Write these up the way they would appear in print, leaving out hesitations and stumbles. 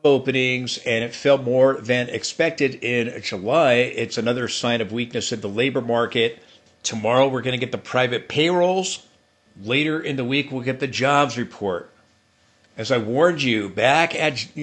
openings, and it fell more than expected in July. It's another sign of weakness in the labor market. Tomorrow we're going to get the private payrolls. Later in the week we'll get the jobs report. As I warned you back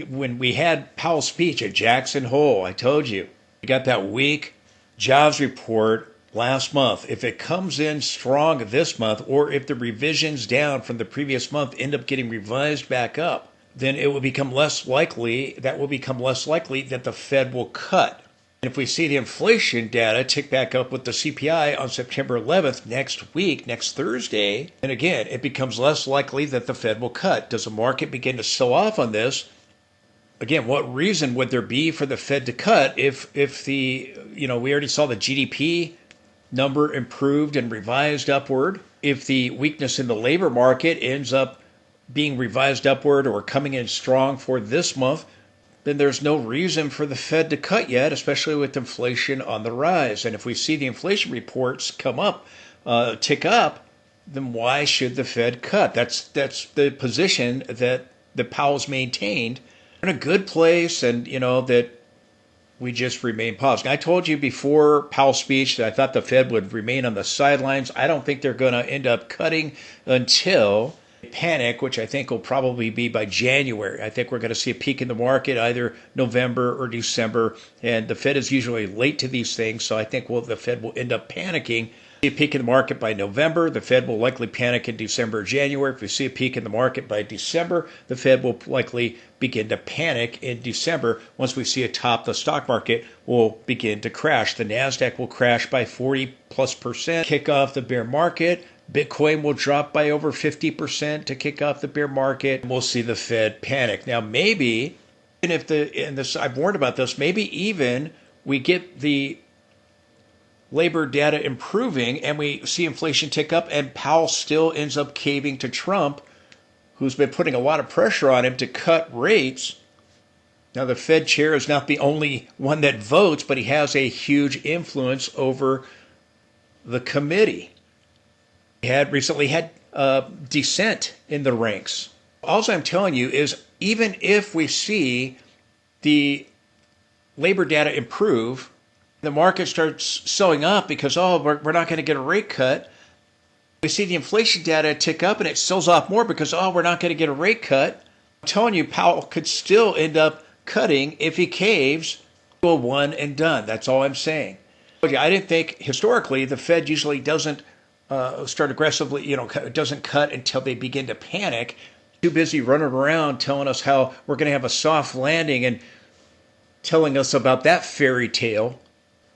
when we had Powell's speech at Jackson Hole, I told you we got that weak jobs report last month. If it comes in strong this month, or if the revisions down from the previous month end up getting revised back up, then it will become less likely that the Fed will cut. And if we see the inflation data tick back up with the CPI on September 11th next week, next Thursday, then again, it becomes less likely that the Fed will cut. Does the market begin to sell off on this? Again, what reason would there be for the Fed to cut if we already saw the GDP number improved and revised upward? If the weakness in the labor market ends up being revised upward or coming in strong for this month, then there's no reason for the Fed to cut yet, especially with inflation on the rise. And if we see the inflation reports come up, tick up, then why should the Fed cut? That's the position that the Powell's maintained. We're in a good place, and that we just remain positive. I told you before Powell's speech that I thought the Fed would remain on the sidelines. I don't think they're going to end up cutting until panic, which I think will probably be by January. I think we're going to see a peak in the market either November or December, and the Fed is usually late to these things, so I think the Fed will end up panicking. See a peak in the market by November, the Fed will likely panic in December or January. If we see a peak in the market by December, the Fed will likely begin to panic in December. Once we see a top, the stock market will begin to crash. The NASDAQ will crash by 40+%, kick off the bear market. Bitcoin will drop by over 50% to kick off the bear market. We'll see the Fed panic. Now, maybe, I've warned about this, maybe even we get the labor data improving and we see inflation tick up and Powell still ends up caving to Trump, who's been putting a lot of pressure on him to cut rates. Now, the Fed chair is not the only one that votes, but he has a huge influence over the committee. Had recently had dissent in the ranks. All I'm telling you is even if we see the labor data improve, the market starts selling up because, we're not going to get a rate cut. We see the inflation data tick up and it sells off more because, we're not going to get a rate cut. I'm telling you, Powell could still end up cutting if he caves to a one and done. That's all I'm saying. I didn't think historically the Fed usually doesn't start aggressively, doesn't cut until they begin to panic. Too busy running around telling us how we're going to have a soft landing and telling us about that fairy tale.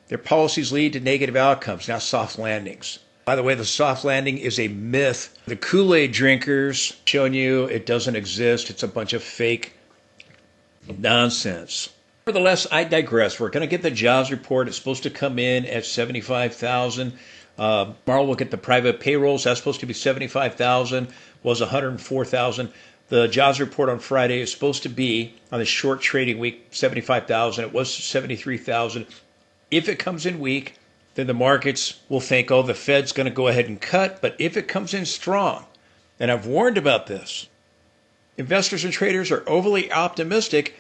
Their policies lead to negative outcomes, not soft landings. By the way, the soft landing is a myth. The Kool-Aid drinkers showing you it doesn't exist. It's a bunch of fake nonsense. Nevertheless, I digress. We're going to get the jobs report. It's supposed to come in at 75,000. Tomorrow we'll get the private payrolls. That's supposed to be 75,000, was 104,000. The jobs report on Friday is supposed to be, on the short trading week, 75,000. It was 73,000. If it comes in weak, then the markets will think, the Fed's going to go ahead and cut. But if it comes in strong, and I've warned about this, investors and traders are overly optimistic.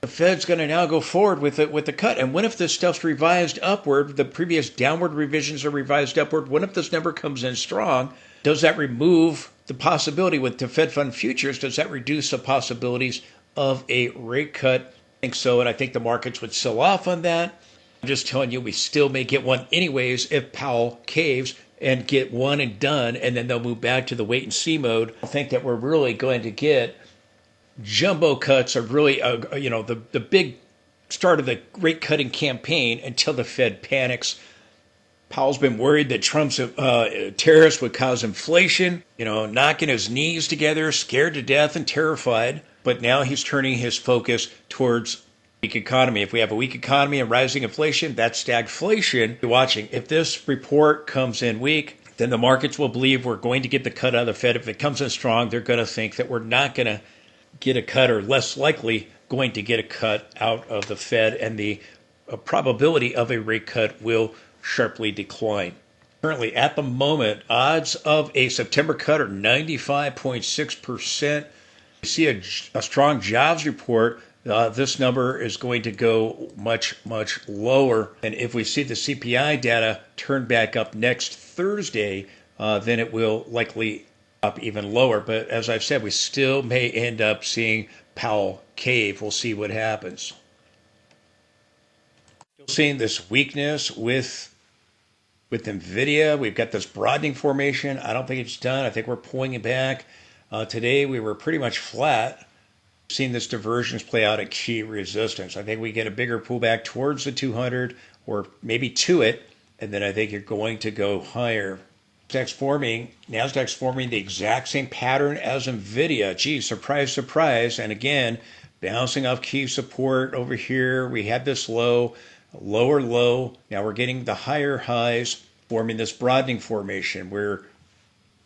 The Fed's going to now go forward with the cut. And what if this stuff's revised upward? The previous downward revisions are revised upward. What if this number comes in strong? Does that remove the possibility with the Fed Fund futures? Does that reduce the possibilities of a rate cut? I think so, and I think the markets would sell off on that. I'm just telling you, we still may get one anyways if Powell caves and get one and done, and then they'll move back to the wait and see mode. I think that we're really going to get jumbo cuts are really, the big start of the rate cutting campaign until the Fed panics. Powell's been worried that Trump's tariffs would cause inflation, knocking his knees together, scared to death and terrified. But now he's turning his focus towards weak economy. If we have a weak economy and rising inflation, that's stagflation. You're watching. If this report comes in weak, then the markets will believe we're going to get the cut out of the Fed. If it comes in strong, they're going to think that we're not going to get a cut, or less likely going to get a cut out of the Fed, and the probability of a rate cut will sharply decline. Currently, at the moment, odds of a September cut are 95.6%. We see a strong jobs report this number is going to go much, much lower. And if we see the CPI data turn back up next Thursday, then it will likely up even lower. But as I've said, we still may end up seeing Powell cave. We'll see what happens. Still seeing this weakness with NVIDIA. We've got this broadening formation. I don't think it's done. I think we're pulling it back. Today we were pretty much flat. Seen this divergence play out at key resistance. I think we get a bigger pullback towards the 200 or maybe to it, and then I think you're going to go higher. NASDAQ's forming the exact same pattern as NVIDIA. Gee, surprise, surprise. And again, bouncing off key support over here. We had this low, lower low. Now we're getting the higher highs, forming this broadening formation. We're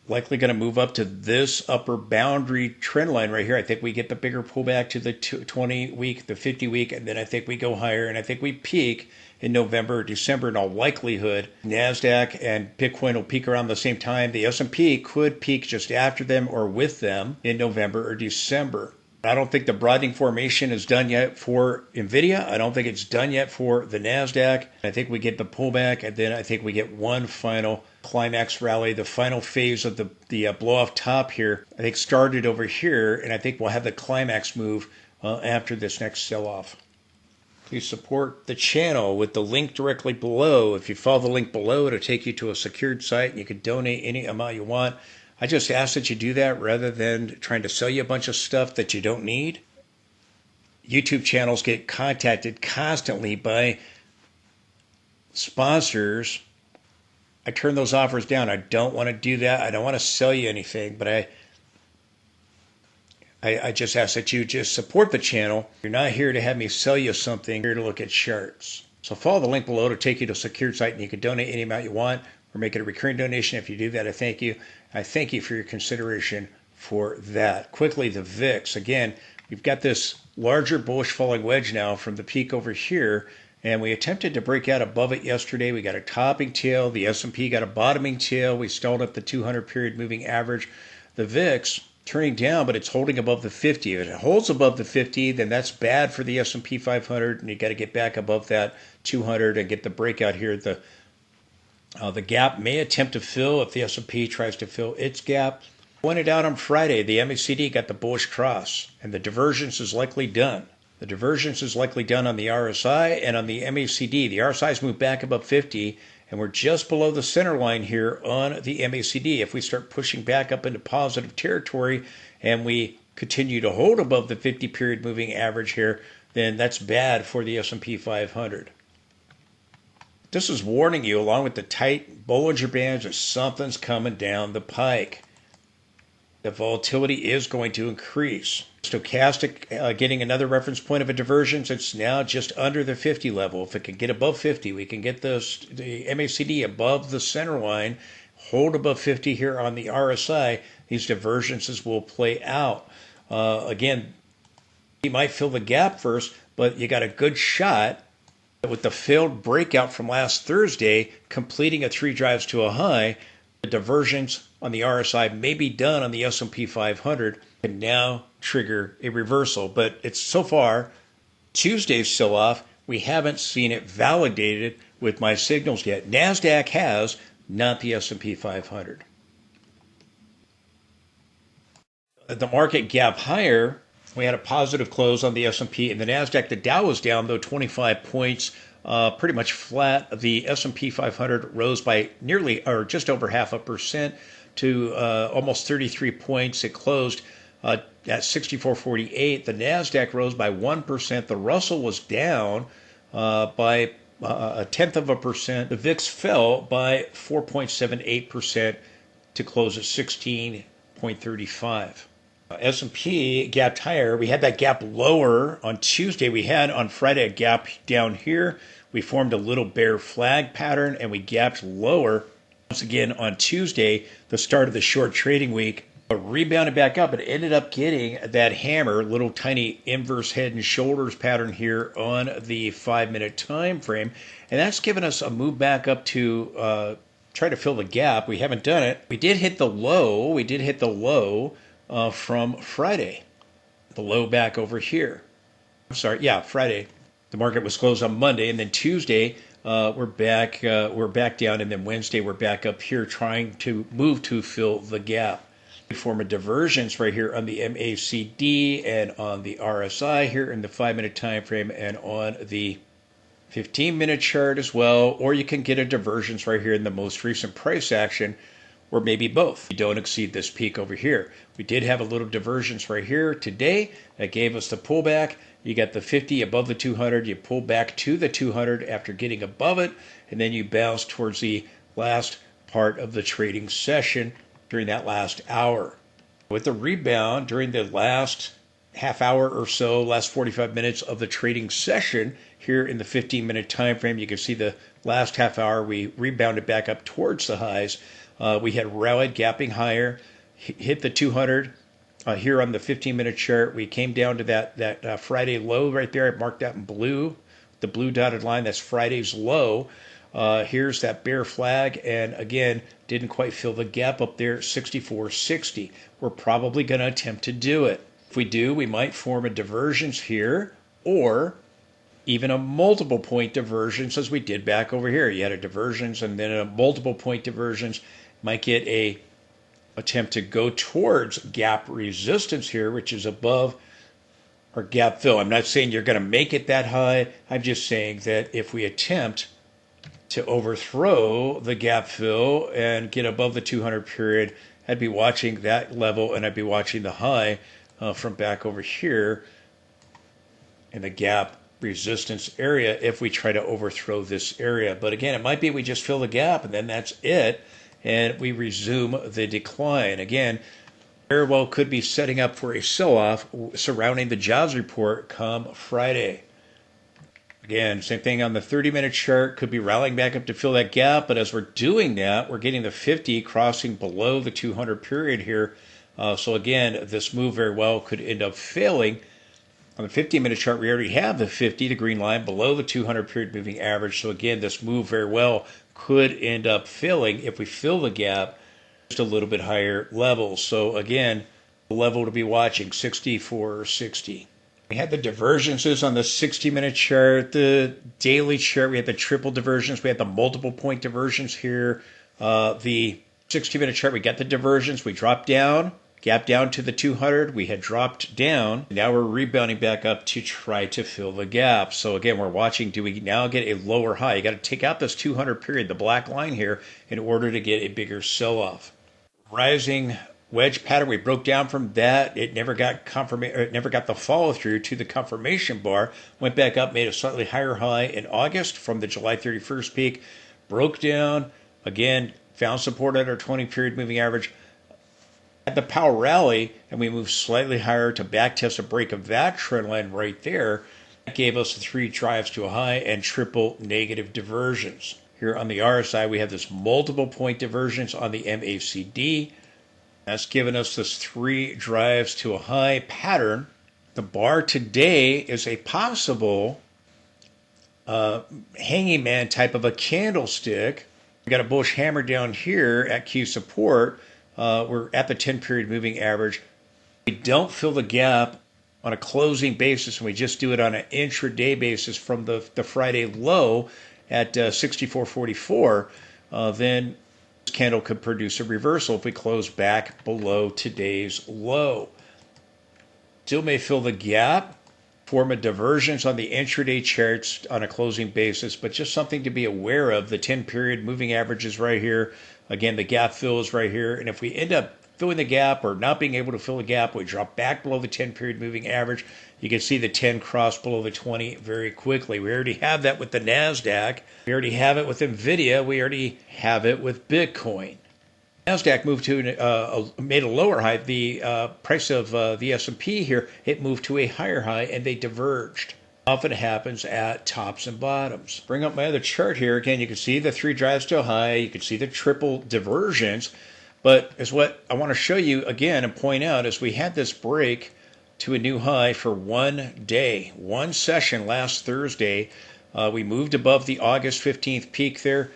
likely going to move up to this upper boundary trend line right here. I think we get the bigger pullback to the 20 week, the 50 week, and then I think we go higher, and I think we peak in November or December in all likelihood. NASDAQ and Bitcoin will peak around the same time. The S&P could peak just after them or with them in November or December. I don't think the broadening formation is done yet for NVIDIA. I don't think it's done yet for the NASDAQ. I think we get the pullback, and then I think we get one final climax rally. The final phase of the blow-off top here, I think, started over here, and I think we'll have the climax move after this next sell-off. Please support the channel with the link directly below. If you follow the link below, it'll take you to a secured site, and you can donate any amount you want. I just ask that you do that rather than trying to sell you a bunch of stuff that you don't need. YouTube channels get contacted constantly by sponsors. I turn those offers down. I don't want to do that. I don't want to sell you anything, but I just ask that you just support the channel. You're not here to have me sell you something. You're here to look at charts. So follow the link below to take you to a secured site, and you can donate any amount you want or make it a recurring donation. If you do that, I thank you. I thank you for your consideration for that. Quickly, the VIX. Again, we've got this larger bullish falling wedge now from the peak over here, and we attempted to break out above it yesterday. We got a topping tail. The S&P got a bottoming tail. We stalled at the 200 period moving average. The VIX turning down, but it's holding above the 50. If it holds above the 50, then that's bad for the S&P 500, and you got to get back above that 200 and get the breakout here. The gap may attempt to fill if the S&P tries to fill its gap. Pointed out on Friday, the MACD got the bullish cross, and the divergence is likely done. The divergence is likely done on the RSI and on the MACD. The RSI's moved back above 50, and we're just below the center line here on the MACD. If we start pushing back up into positive territory and we continue to hold above the 50 period moving average here, then that's bad for the S&P 500. This is warning you, along with the tight Bollinger Bands, that something's coming down the pike. The volatility is going to increase. Stochastic getting another reference point of a divergence. It's now just under the 50 level. If it can get above 50, we can get the MACD above the center line, hold above 50 here on the RSI. These divergences will play out. Again, you might fill the gap first, but you got a good shot with the failed breakout from last Thursday, completing a 3 drives to a high. The divergence on the RSI may be done on the S&P 500 and now trigger a reversal. But it's so far, Tuesday's sell-off, we haven't seen it validated with my signals yet. NASDAQ has, not the S&P 500. The market gap higher. We had a positive close on the S&P and the NASDAQ. The Dow was down, though, 25 points, pretty much flat. The S&P 500 rose by nearly, or just over 0.5% to almost 33 points. It closed at 64.48. The NASDAQ rose by 1%. The Russell was down by 0.1%. The VIX fell by 4.78% to close at 16.35. S&P gapped higher. We had that gap lower on Tuesday. We had on Friday a gap down here. We formed a little bear flag pattern, and we gapped lower once again on Tuesday, the start of the short trading week. But rebounded back up and ended up getting that hammer, little tiny inverse head and shoulders pattern here on the 5-minute time frame. And that's given us a move back up to try to fill the gap. We haven't done it. We did hit the low. From Friday, the low back over here. I'm sorry, yeah, Friday. The market was closed on Monday, and then Tuesday we're back down, and then Wednesday we're back up here trying to move to fill the gap. Form a divergence right here on the MACD and on the RSI here in the 5-minute time frame and on the 15-minute chart as well, or you can get a divergence right here in the most recent price action, or maybe both. You don't exceed this peak over here. We did have a little divergence right here today that gave us the pullback. You got the 50 above the 200, you pull back to the 200 after getting above it, and then you bounce towards the last part of the trading session during that last hour. With the rebound during the last half hour or so, last 45 minutes of the trading session here in the 15-minute time frame, you can see the last half hour we rebounded back up towards the highs. We had rallied, gapping higher, hit the 200 here on the 15-minute chart. We came down to that Friday low right there. I marked that in blue, the blue dotted line. That's Friday's low. Here's that bear flag, and again, didn't quite fill the gap up there at 64.60. We're probably going to attempt to do it. If we do, we might form a divergence here, or even a multiple point divergence as we did back over here. You had a divergence and then a multiple point divergence. Might get a attempt to go towards gap resistance here, which is above our gap fill. I'm not saying you're going to make it that high. I'm just saying that if we attempt to overthrow the gap fill and get above the 200 period, I'd be watching that level, and I'd be watching the high from back over here in the gap resistance area if we try to overthrow this area. But again, it might be we just fill the gap and then that's it, and we resume the decline. Again, very well could be setting up for a sell-off surrounding the jobs report come Friday. Again, same thing on the 30-minute chart, could be rallying back up to fill that gap, but as we're doing that, we're getting the 50 crossing below the 200 period here. So again, this move very well could end up failing. On the 15-minute chart, we already have the 50, the green line, below the 200 period moving average. So again, this move very well could end up failing if we fill the gap just a little bit higher levels. So again, the level to be watching, 64.60. We had the divergences on the 60-minute chart, the daily chart. We had the triple divergence. We had the multiple point divergence here. The 60-minute chart, we got the divergence. We dropped down, gap down to the 200. We had dropped down. Now we're rebounding back up to try to fill the gap. So again, we're watching, do we now get a lower high? You got to take out this 200 period, the black line here, in order to get a bigger sell-off. Rising wedge pattern, we broke down from that. It never got it never got the follow through to the confirmation bar. Went back up, made a slightly higher high in August from the July 31st peak. Broke down again, found support at our 20 period moving average. Had the power rally, and we moved slightly higher to back test a break of that trend line right there. That gave us the 3 drives to a high and triple negative diversions. Here on the RSI, we have this multiple point divergence on the MACD. That's given us this 3 drives to a high pattern. The bar today is a possible hanging man type of a candlestick. We got a bullish hammer down here at Q support. We're at the 10 period moving average. We don't fill the gap on a closing basis, and we just do it on an intraday basis from the Friday low at 64.44. Then candle could produce a reversal if we close back below today's low. Still may fill the gap, form a divergence on the intraday charts on a closing basis, but just something to be aware of. The 10 period moving average is right here. Again, the gap fill is right here. And if we end up filling the gap or not being able to fill the gap, we drop back below the 10 period moving average. You can see the 10 cross below the 20 very quickly. We already have that with the NASDAQ. We already have it with NVIDIA. We already have it with Bitcoin. NASDAQ moved to made a lower high. The price of the S&P here, it moved to a higher high, and they diverged. Often happens at tops and bottoms. Bring up my other chart here. Again, you can see the 3 drives to a high. You can see the triple divergence. But as what I want to show you again and point out is we had this break to a new high for one day, one session last Thursday. We moved above the August 15th peak there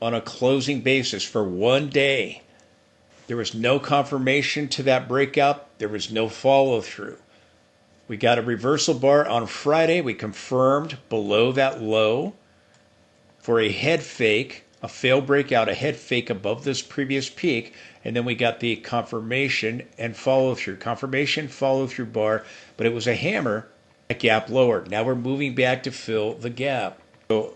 on a closing basis for one day. There was no confirmation to that breakout. There was no follow through. We got a reversal bar on Friday. We confirmed below that low for a head fake, a failed breakout, a head fake above this previous peak. And then we got the confirmation and follow through. Confirmation, follow through bar, but it was a hammer, a gap lower. Now we're moving back to fill the gap. So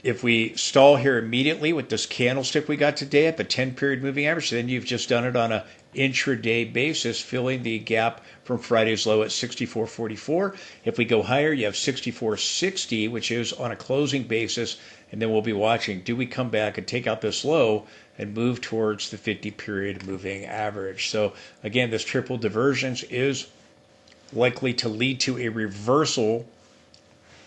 if we stall here immediately with this candlestick we got today at the 10-period moving average, then you've just done it on a intraday basis, filling the gap from Friday's low at 64.44. If we go higher, you have 64.60, which is on a closing basis, and then we'll be watching. Do we come back and take out this low and move towards the 50-period moving average? So again, this triple divergence is likely to lead to a reversal,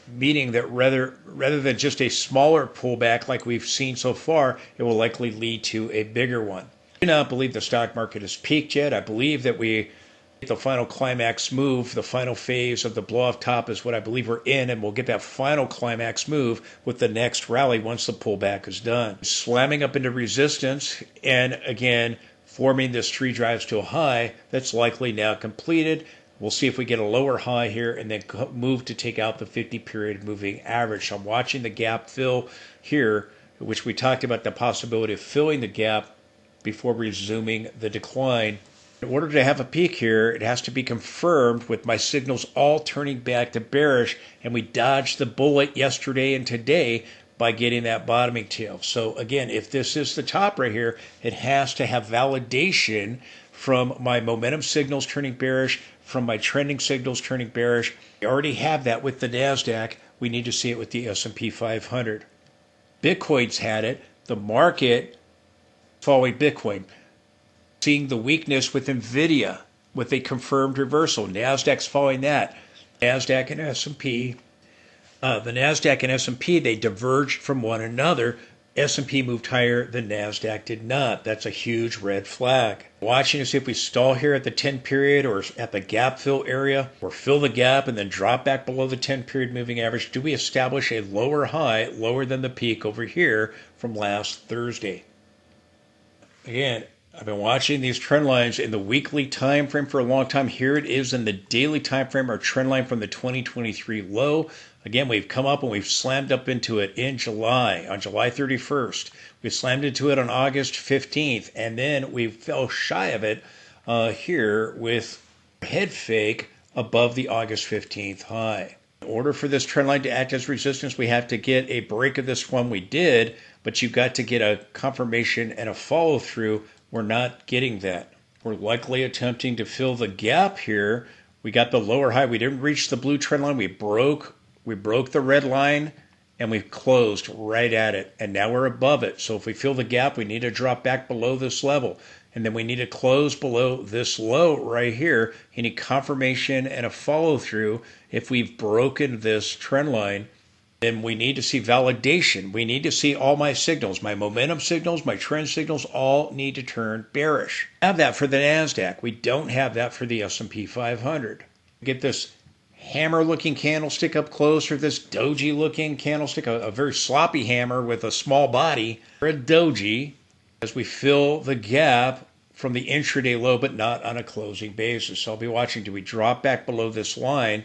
meaning that rather than just a smaller pullback like we've seen so far, it will likely lead to a bigger one. I do not believe the stock market has peaked yet. I believe that the final climax move, the final phase of the blow-off top is what I believe we're in, and we'll get that final climax move with the next rally once the pullback is done. Slamming up into resistance, and again, forming this 3 drives to a high that's likely now completed. We'll see if we get a lower high here and then move to take out the 50-period moving average. So I'm watching the gap fill here, which we talked about the possibility of filling the gap before resuming the decline. In order to have a peak here, it has to be confirmed with my signals all turning back to bearish, and we dodged the bullet yesterday and today by getting that bottoming tail. So again, if this is the top right here, it has to have validation from my momentum signals turning bearish, from my trending signals turning bearish. We already have that with the NASDAQ. We need to see it with the S&P 500. Bitcoin's had it. The market following Bitcoin, seeing the weakness with NVIDIA with a confirmed reversal. NASDAQ's following that. NASDAQ and S&P. The NASDAQ and S&P, they diverged from one another. S&P moved higher, the NASDAQ did not. That's a huge red flag. Watching to see if we stall here at the 10-period or at the gap fill area, or fill the gap and then drop back below the 10-period moving average. Do we establish a lower high, lower than the peak over here from last Thursday? Again, I've been watching these trend lines in the weekly time frame for a long time. Here it is in the daily time frame, our trend line from the 2023 low. Again, we've come up and we've slammed up into it in July, on July 31st. We slammed into it on August 15th, and then we fell shy of it here with a head fake above the August 15th high. In order for this trend line to act as resistance, we have to get a break of this one. We did, but you've got to get a confirmation and a follow through. We're not getting that. We're likely attempting to fill the gap here. We got the lower high. We didn't reach the blue trend line. We broke the red line, and we closed right at it. And now we're above it. So if we fill the gap, we need to drop back below this level. And then we need to close below this low right here. You need confirmation and a follow through. If we've broken this trend line, then we need to see validation. We need to see all my signals, my momentum signals, my trend signals, all need to turn bearish. We have that for the NASDAQ. We don't have that for the S&P 500. Get this hammer-looking candlestick up close, or this doji-looking candlestick, a very sloppy hammer with a small body, or a doji, as we fill the gap from the intraday low, but not on a closing basis. So I'll be watching, do we drop back below this line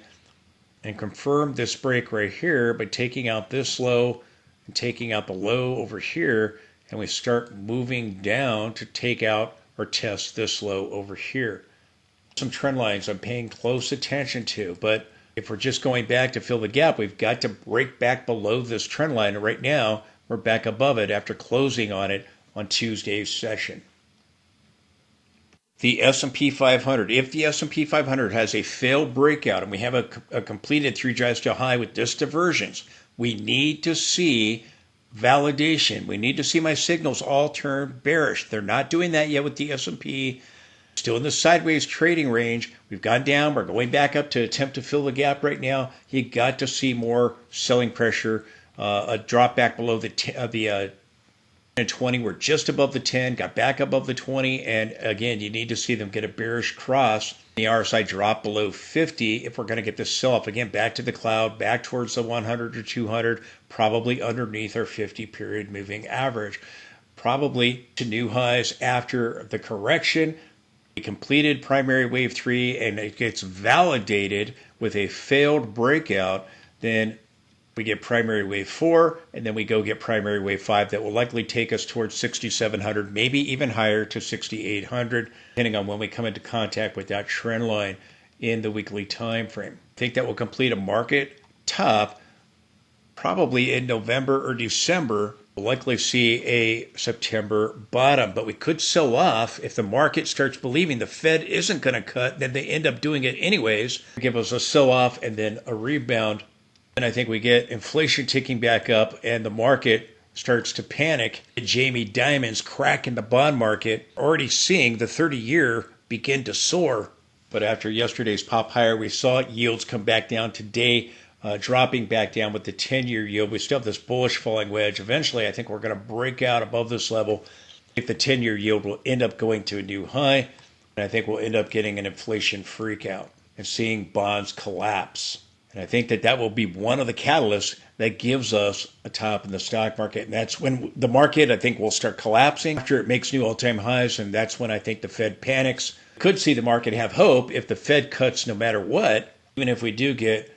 and confirm this break right here by taking out this low and taking out the low over here, and we start moving down to take out or test this low over here. Some trend lines I'm paying close attention to, but if we're just going back to fill the gap, we've got to break back below this trend line. And right now, we're back above it after closing on it on Tuesday's session. The S&P 500. If the S&P 500 has a failed breakout and we have a completed 3 drives to high with this divergence, we need to see validation. We need to see my signals all turn bearish. They're not doing that yet with the S&P. Still in the sideways trading range. We've gone down. We're going back up to attempt to fill the gap right now. You got to see more selling pressure. A drop back below the 20. We're just above the 10. Got back above the 20. And again, you need to see them get a bearish cross. The RSI drop below 50 if we're going to get this sell-off. Again, back to the cloud, back towards the 100 or 200, probably underneath our 50-period moving average. Probably to new highs after the correction. We completed primary wave 3 and it gets validated with a failed breakout, then we get primary wave 4, and then we go get primary wave 5 that will likely take us towards 6,700, maybe even higher to 6,800, depending on when we come into contact with that trend line in the weekly time frame. I think that will complete a market top probably in November or December. We'll likely see a September bottom, but we could sell off if the market starts believing the Fed isn't going to cut, then they end up doing it anyways, give us a sell off and then a rebound. And I think we get inflation ticking back up and the market starts to panic. Jamie Dimon's crack in the bond market, already seeing the 30-year begin to soar. But after yesterday's pop higher, we saw yields come back down today, dropping back down with the 10-year yield. We still have this bullish falling wedge. Eventually, I think we're going to break out above this level. If the 10-year yield will end up going to a new high, and I think we'll end up getting an inflation freakout and seeing bonds collapse. And I think that that will be one of the catalysts that gives us a top in the stock market. And that's when the market, I think, will start collapsing after it makes new all-time highs. And that's when I think the Fed panics. Could see the market have hope if the Fed cuts no matter what, even if we do get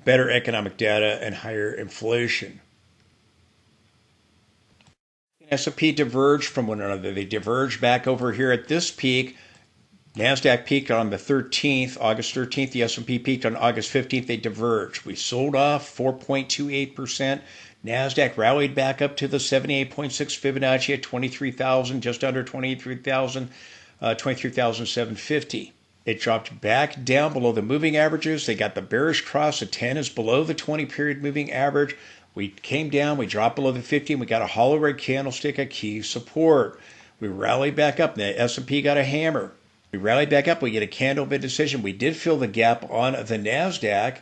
better economic data and higher inflation. S&P diverged from one another. They diverged back over here at this peak. NASDAQ peaked on the 13th, August 13th. The S&P peaked on August 15th. They diverged. We sold off 4.28%. NASDAQ rallied back up to the 78.6 Fibonacci at 23,000, just under 23,000, 23,750. It dropped back down below the moving averages. They got the bearish cross. The 10 is below the 20-period moving average. We came down. We dropped below the 50, and we got a hollow red candlestick, a key support. We rallied back up. The S&P got a hammer. We rallied back up. We get a candle of indecision. We did fill the gap on the NASDAQ. On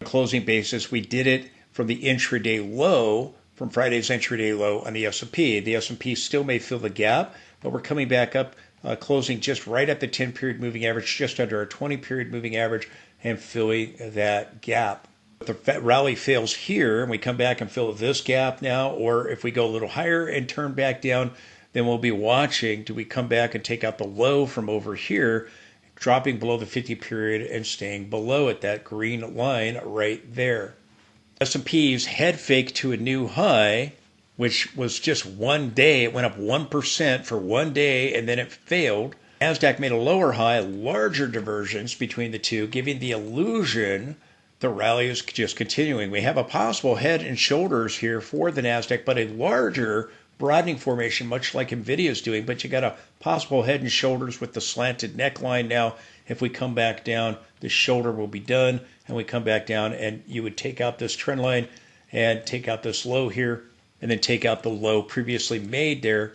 a closing basis, we did it from the intraday low, from Friday's intraday low on the S&P. The S&P still may fill the gap, but we're coming back up, closing just right at the 10-period moving average, just under our 20-period moving average, and filling that gap. If the rally fails here, and we come back and fill this gap now, or if we go a little higher and turn back down, then we'll be watching. Do we come back and take out the low from over here, dropping below the 50 period and staying below it, that green line right there. S&P's head fake to a new high, which was just one day. It went up 1% for one day and then it failed. NASDAQ made a lower high, larger divergence between the two, giving the illusion the rally is just continuing. We have a possible head and shoulders here for the NASDAQ, but a larger broadening formation, much like NVIDIA is doing, but you got a possible head and shoulders with the slanted neckline now. If we come back down, the shoulder will be done, and we come back down, and you would take out this trend line and take out this low here, and then take out the low previously made there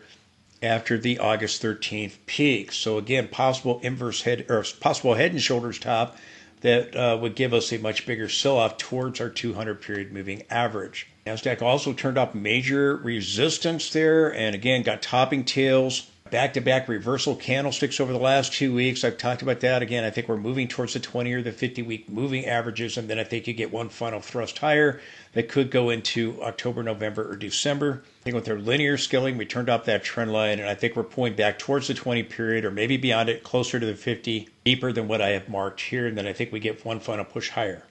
after the August 13th peak. So again, possible inverse head or possible head and shoulders top that would give us a much bigger sell-off towards our 200-period moving average. NASDAQ also turned off major resistance there, and again, got topping tails, back-to-back reversal candlesticks over the last 2 weeks. I've talked about that. Again, I think we're moving towards the 20 or the 50-week moving averages, and then I think you get one final thrust higher that could go into October, November, or December. I think with our linear scaling, we turned off that trend line, and I think we're pulling back towards the 20 period or maybe beyond it, closer to the 50, deeper than what I have marked here, and then I think we get one final push higher.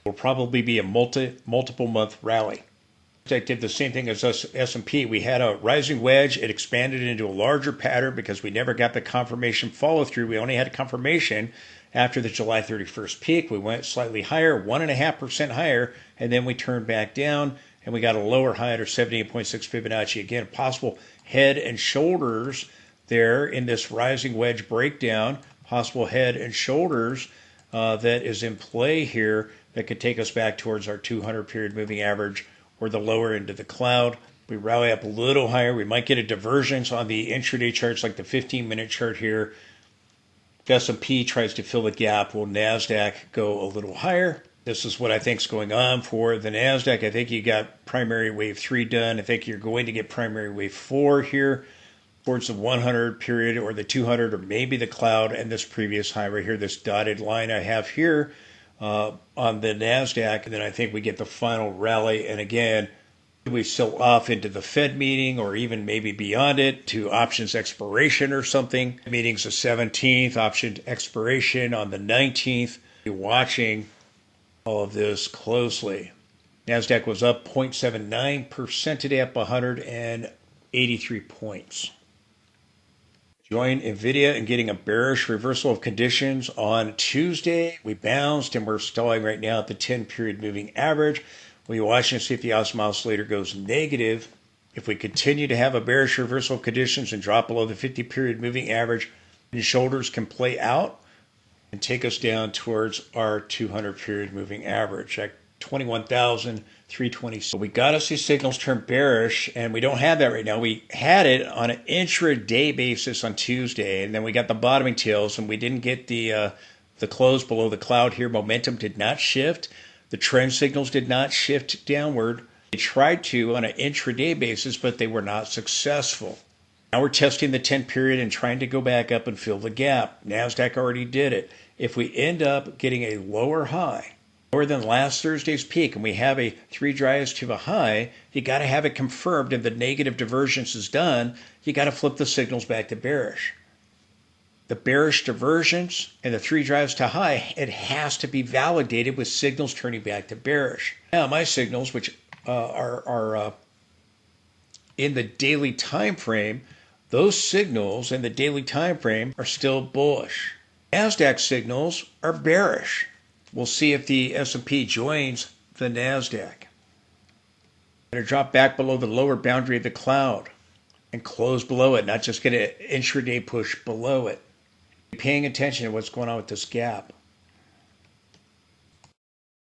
It will probably be a multiple month rally. I did the same thing as S&P. We had a rising wedge. It expanded into a larger pattern because we never got the confirmation follow through. We only had a confirmation after the July 31st peak. We went slightly higher, 1.5% higher, and then we turned back down and we got a lower high at our 78.6 Fibonacci. Again, possible head and shoulders there in this rising wedge breakdown, possible head and shoulders that is in play here that could take us back towards our 200-period moving average or the lower end of the cloud. We rally up a little higher. We might get a divergence on the intraday charts like the 15-minute chart here. If S&P tries to fill the gap, will NASDAQ go a little higher? This is what I think is going on for the NASDAQ. I think you got primary wave 3 done. I think you're going to get primary wave 4 here towards the 100 period or the 200 or maybe the cloud and this previous high right here, this dotted line I have here. On the NASDAQ, and then I think we get the final rally, and again, We sell off into the Fed meeting or even maybe beyond it to options expiration or something. Meeting's the 17th, option expiration on the 19th. Be watching all of this closely. NASDAQ was up 0.79% today, up 183 points. Join NVIDIA in getting a bearish reversal of conditions on Tuesday. We bounced and we're stalling right now at the 10-period moving average. We'll be watching to see if the oscillator goes negative. If we continue to have a bearish reversal of conditions and drop below the 50-period moving average, the shoulders can play out and take us down towards our 200-period moving average at 21,320. So we got to see signals turn bearish, and we don't have that right now. We had it on an intraday basis on Tuesday, and then we got the bottoming tails, and we didn't get the close below the cloud here. Momentum did not shift. The trend signals did not shift downward. They tried to on an intraday basis, but they were not successful. Now we're testing the 10-period and trying to go back up and fill the gap. NASDAQ already did it. If we end up getting a lower high, lower than last Thursday's peak, and we have a 3 drives to a high, you got to have it confirmed and the negative divergence is done. You got to flip the signals back to bearish. The bearish divergence and the 3 drives to high, it has to be validated with signals turning back to bearish. Now my signals, which are in the daily time frame, those signals in the daily time frame are still bullish. NASDAQ signals are bearish. We'll see if the S&P joins the NASDAQ. Going to drop back below the lower boundary of the cloud and close below it, not just get an intraday push below it. Paying attention to what's going on with this gap.